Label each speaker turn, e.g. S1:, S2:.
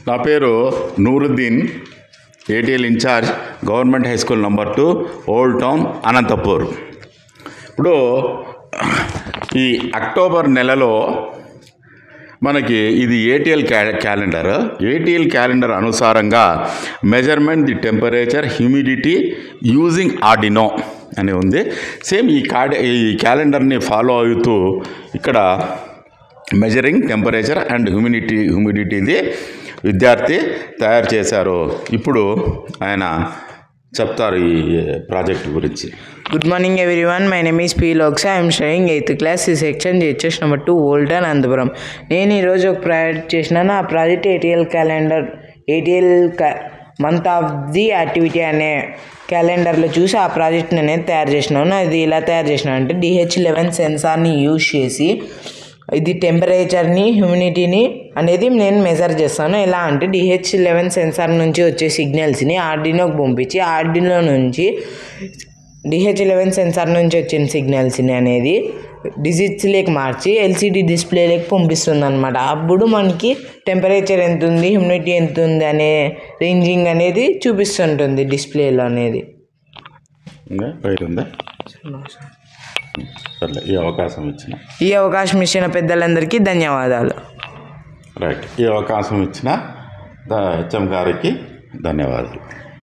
S1: నా పేరు Nooruddin, ATL incharge, government high school number 2, old town, Anantapur. ఇప్పుడు ఈ అక్టోబర్ నెలలో మనకి ఇది ఏటీఎల్ క్యాలెండర్. ఏటీఎల్ క్యాలెండర్ అనుసారంగా measurement the temperature, humidity using Arduino అని ఉంది. సేమ్ ఈ క్యాలెండర్ని ఫాలో అవుతూ ఇక్కడ మెజరింగ్ టెంపరేచర్ అండ్ హ్యూమిడిటీది విద్యార్థి తయారు చేశారు. ఇప్పుడు ఆయన చెప్తారు ఈ ప్రాజెక్ట్ గురించి.
S2: Good morning everyone. My name is P. Loksa. I am studying 8th class section GHS number 2, Old Town, Ananthapuram. నేను ఈరోజు ఒక ప్రాజెక్ట్ చేసినాను. ఆ project ATL calendar, month of the activity అనే క్యాలెండర్లో చూసి ఆ ప్రాజెక్ట్ని అనేది తయారు చేసినాను. అది ఇలా తయారు చేసినాను అంటే DH11 సెన్సార్ని యూజ్ చేసి ఇది టెంపరేచర్ని, హ్యూమిడిటీని అనేది నేను మెజర్ చేస్తాను. ఎలా అంటే DH11 సెన్సార్ నుంచి వచ్చే సిగ్నల్స్ని ఆర్డినోకి పంపించి ఆర్డినో నుంచి DH11 సెన్సార్ నుంచి వచ్చిన సిగ్నల్స్ని అనేది డిజిట్స్లోకి మార్చి LCD డిస్ప్లేలోకి పంపిస్తుంది అనమాట. అప్పుడు మనకి టెంపరేచర్ ఎంత ఉంది, హ్యూమిడిటీ ఎంత ఉంది అనే రేంజింగ్ అనేది చూపిస్తుంటుంది డిస్ప్లేలో అనేది. ఈ అవకాశం ఇచ్చిన పెద్దలందరికీ ధన్యవాదాలు.
S1: రైట్, ఈ అవకాశం ఇచ్చిన HM గారికి ధన్యవాదాలు.